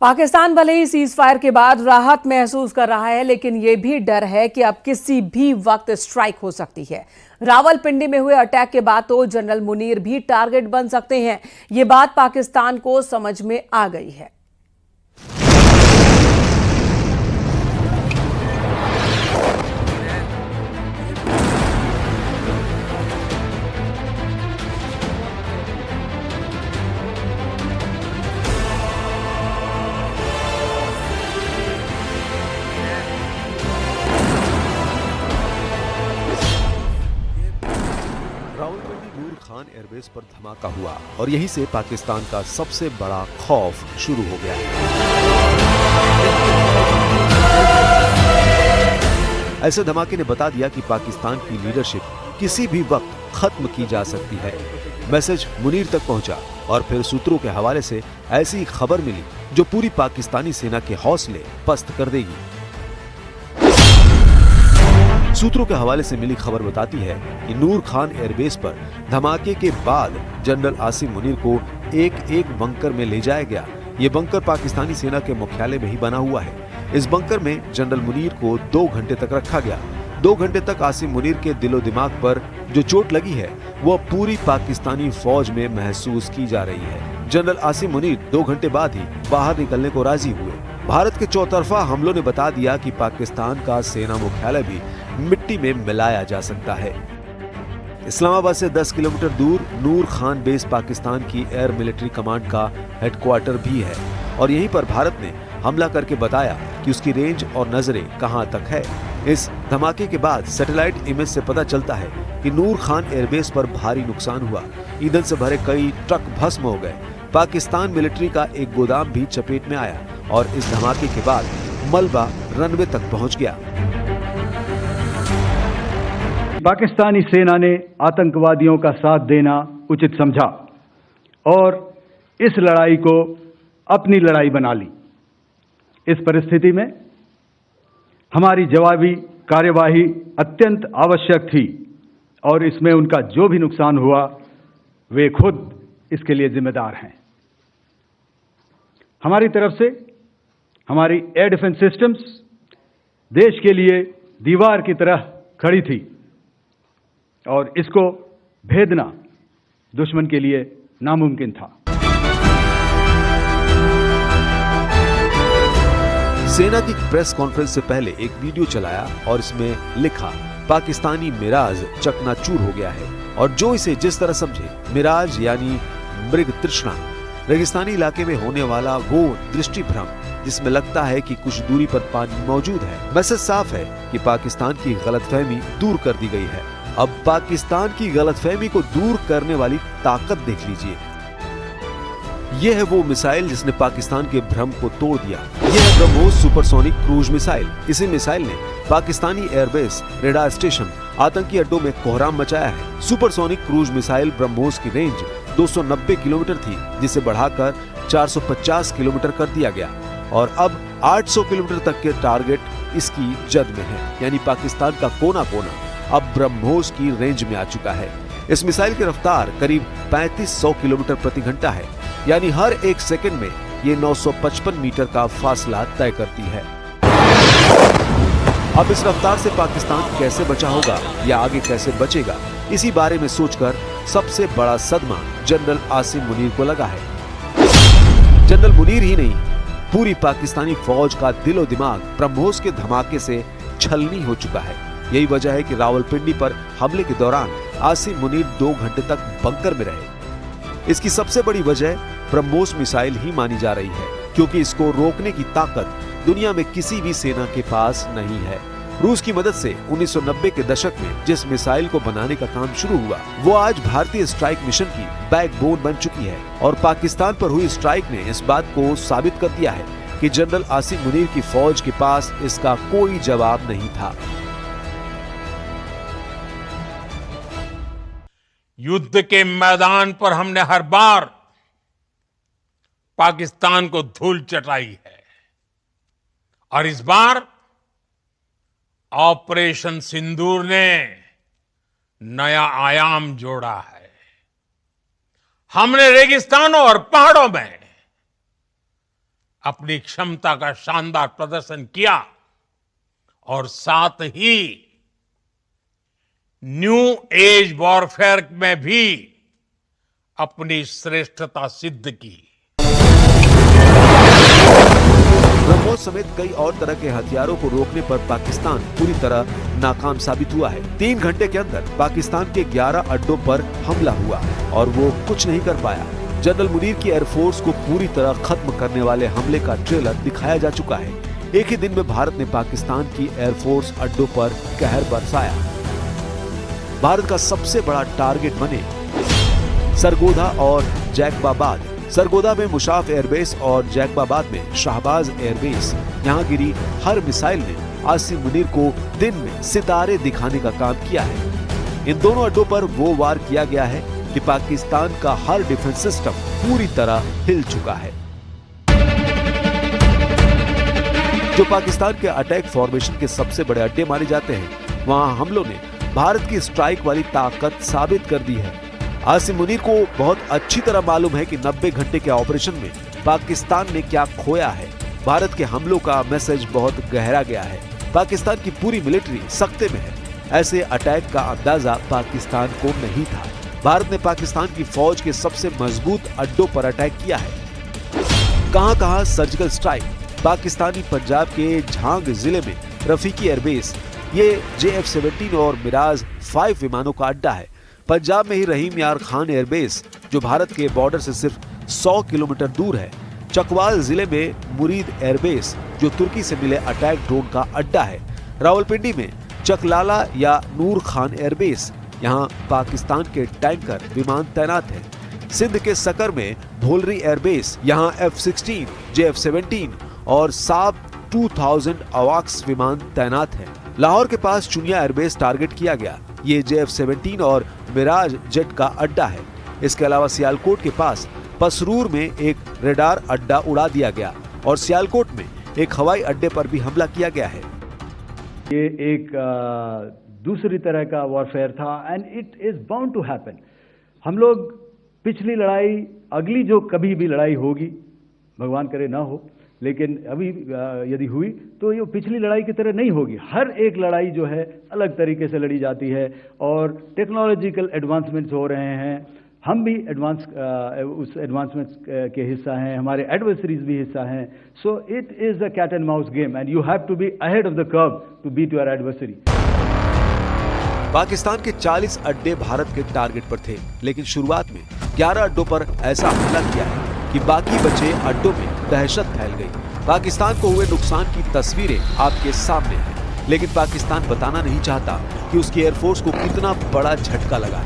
पाकिस्तान भले he cease fire के बाद राहत महसूस कर रहा है, लेकिन यह भी डर है कि अब किसी भी वक्त स्ट्राइक हो सकती है। रावलपिंडी में हुए अटैक के बाद तो जनरल मुनीर भी टारगेट बन सकते हैं। यह बात पाकिस्तान को समझ में आ गई है। रावलपिंडी नूर खान एयरबेस पर धमाका हुआ और यहीं से पाकिस्तान का सबसे बड़ा खौफ शुरू हो गया। ऐसे धमाके ने बता दिया कि पाकिस्तान की लीडरशिप किसी भी वक्त खत्म की जा सकती है। मैसेज मुनीर तक पहुंचा और फिर सूत्रों के हवाले से ऐसी खबर मिली जो पूरी पाकिस्तानी सेना के हौसले पस्त कर देगी। सूत्रों के हवाले से मिली खबर बताती है कि नूर खान एयरबेस पर धमाके के बाद जनरल आसिम मुनीर को एक बंकर में ले जाया गया। ये बंकर पाकिस्तानी सेना के मुख्यालय में ही बना हुआ है। इस बंकर में जनरल मुनीर को 2 घंटे तक रखा गया। 2 घंटे तक आसिम मुनीर के दिलो दिमाग पर जो चोट लगी है वो पूरी पाकिस्तानी फौज में महसूस की जा रही है। जनरल आसिम मुनीर 2 घंटे बाद ही बाहर निकलने को राजी हुए। भारत के चौतरफा हमलों ने बता दिया कि पाकिस्तान का सेना मुख्यालय भी मिट्टी में मिलाया जा सकता है। इस्लामाबाद से 10 किलोमीटर दूर नूर खान बेस पाकिस्तान की एयर मिलिट्री कमांड का हेडक्वार्टर भी है और यहीं पर भारत ने हमला करके बताया कि उसकी रेंज और नजरें कहां तक है। इस धमाके के बाद सैटेलाइट इमेज से पता चलता है कि नूर खान एयरबेस पर भारी नुकसान हुआ। ईंधन से भरे कई ट्रक भस्म हो गए। पाकिस्तान मिलिट्री का एक गोदाम भी चपेट में आया और इस धमाके के बाद मलबा रनवे तक पहुंच गया। पाकिस्तानी सेना ने आतंकवादियों का साथ देना उचित समझा और इस लड़ाई को अपनी लड़ाई बना ली। इस परिस्थिति में हमारी जवाबी कार्यवाही अत्यंत आवश्यक थी और इसमें उनका जो भी नुकसान हुआ वे खुद इसके लिए जिम्मेदार हैं। हमारी तरफ से हमारी एयर डिफेंस सिस्टम्स देश के लिए दीवार की तरह खड़ी थी और इसको भेदना दुश्मन के लिए नामुमकिन था। सेना की प्रेस कॉन्फ्रेंस से पहले एक वीडियो चलाया और इसमें लिखा, पाकिस्तानी मिराज चकनाचूर हो गया है। और जो इसे जिस तरह समझे, मिराज यानी मृग तृष्णा, रेगिस्तानी इलाके में होने वाला वो दृष्टि भ्रम जिसमें लगता है कि कुछ दूरी पर पानी मौजूद है। मैसेज साफ है कि पाकिस्तान की गलतफहमी दूर कर दी गई है। अब पाकिस्तान की गलतफहमी को दूर करने वाली ताकत देख लीजिए। यह है वो मिसाइल जिसने पाकिस्तान के भ्रम को तोड़ दिया। यह है ब्रह्मोस सुपरसोनिक क्रूज मिसाइल। इसी मिसाइल ने पाकिस्तानी एयरबेस, रेडार स्टेशन, आतंकी अड्डों में कोहराम मचाया है। सुपरसोनिक क्रूज मिसाइल ब्रह्मोस की रेंज 290 किलोमीटर थी, जिसे बढ़ाकर 450 किलोमीटर कर दिया गया और अब 800 किलोमीटर तक के टारगेट इसकी जद में है। यानी पाकिस्तान का कोना कोना अब ब्रह्मोस की रेंज में आ चुका है। इस मिसाइल की रफ्तार करीब 3500 किलोमीटर प्रति घंटा है। यानी हर 1 सेकंड में ये 955 मीटर का फासला तय करती है। अब इस रफ्तार से पाकिस्तान कैसे बचा होगा या आगे कैसे बचेगा, इसी बारे में सोचकर सबसे बड़ा सदमा जनरल आसिम मुनीर को लगा है। जनरल मुनीर ही नहीं, पूरी पाकिस्तानी फौज का दिलो दिमाग ब्रह्मोस के धमाके से छलनी हो चुका है। यही वजह है कि रावलपिंडी पर हमले के दौरान आसिम मुनीर 2 घंटे तक बंकर में रहे। इसकी सबसे बड़ी वजह ब्रह्मोस मिसाइल ही मानी जा रही है, क्योंकि इसको रोकने की ताकत दुनिया में किसी भी सेना के पास नहीं है। रूस की मदद से 1990 के दशक में जिस मिसाइल को बनाने का काम शुरू हुआ, वो आज भारतीय स्ट्राइक मिशन की बैकबोन बन चुकी है और पाकिस्तान पर हुई स्ट्राइक ने इस बात को साबित कर दिया है कि जनरल आसिम मुनीर की फौज के पास इसका कोई जवाब नहीं था। युद्ध के मैदान पर हमने हर बार पाकिस्तान को धूल चटाई है और इस बार ऑपरेशन सिंदूर ने नया आयाम जोड़ा है। हमने रेगिस्तानों और पहाड़ों में अपनी क्षमता का शानदार प्रदर्शन किया और साथ ही न्यू एज वॉरफेयर में भी अपनी श्रेष्ठता सिद्ध की। ब्रह्मोस समेत कई और तरह के हथियारों को रोकने पर पाकिस्तान पूरी तरह नाकाम साबित हुआ है। 3 घंटे के अंदर पाकिस्तान के 11 अड्डों पर हमला हुआ और वो कुछ नहीं कर पाया। जनरल मुनीर की एयरफोर्स को पूरी तरह खत्म करने वाले हमले का ट्रेलर दिखाया जा चुका है। एक ही दिन में भारत ने पाकिस्तान की एयरफोर्स अड्डों पर कहर बरसाया। भारत का सबसे बड़ा टारगेट बने सरगोधा और जैकबाबाद। सरगोधा में मुशाफ एयरबेस और जैकबाबाद में शाहबाज एयरबेस। यहाँ गिरी हर मिसाइल ने आसिम मुनीर को दिन में सितारे दिखाने का काम किया है। इन दोनों अड्डों पर वो वार किया गया है कि पाकिस्तान का हर डिफेंस सिस्टम पूरी तरह हिल चुका है। जो पाकिस्तान के अटैक फॉर्मेशन के सबसे बड़े अड्डे माने जाते हैं, वहां हमलों ने भारत की स्ट्राइक वाली ताकत साबित कर दी है। आसिम मुनीर को बहुत अच्छी तरह मालूम है कि 90 घंटे के ऑपरेशन में पाकिस्तान ने क्या खोया है। भारत के हमलों का मैसेज बहुत गहरा गया है। पाकिस्तान की पूरी मिलिट्री सख्ते में है। ऐसे अटैक का अंदाजा पाकिस्तान को नहीं था। भारत ने पाकिस्तान की फौज के सबसे मजबूत अड्डों पर अटैक किया है। कहां-कहां सर्जिकल स्ट्राइक। पाकिस्तानी पंजाब के झांग जिले में रफीकी एयरबेस, ये JF-17 और मिराज 5 विमानों का अड्डा है। पंजाब में ही रहीम यार खान एयरबेस, जो भारत के बॉर्डर से सिर्फ 100 किलोमीटर दूर है। चकवाल जिले में मुरीद एयरबेस, जो तुर्की से मिले अटैक ड्रोन का अड्डा है। रावलपिंडी में चकलाला या नूर खान एयरबेस, यहाँ पाकिस्तान के टैंकर विमान तैनात है। सिंध के सकर में भोलरी एयरबेस, यहाँ F-16, JF-17 और साब 2000 अवाक्स विमान तैनात है। लाहौर के पास चुनिया एयरबेस टारगेट किया गया। ये JF-17 और मिराज जेट का अड्डा है। इसके अलावा सियालकोट के पास पसरूर में एक रेडार अड्डा उड़ा दिया गया और सियालकोट में एक हवाई अड्डे पर भी हमला किया गया है। ये एक दूसरी तरह का वॉरफेयर था and it is bound to happen. हम लोग पिछली लड़ाई, अगली जो कभी भी लड़ाई होगी, भगवान करे ना हो, लेकिन अभी यदि हुई तो ये पिछली लड़ाई की तरह नहीं होगी। हर एक लड़ाई जो है अलग तरीके से लड़ी जाती है और टेक्नोलॉजिकल एडवांसमेंट्स हो रहे हैं। हम भी उस एडवांसमेंट्स के हिस्सा हैं, हमारे एडवर्सरीज भी हिस्सा हैं। So it is a cat and mouse game and you have to be ahead of the curve to beat your adversary. Pakistan के 40 अड्डे भारत के टारगेट पर थे, लेकिन शुरुआत में 11 अड्डों पर ऐसा हमला किया है कि बाकी बचे अड्डों में दहशत फैल गई। पाकिस्तान को हुए नुकसान की तस्वीरें आपके सामने हैं, लेकिन पाकिस्तान बताना नहीं चाहता कि उसकी एयरफोर्स को कितना बड़ा झटका लगा।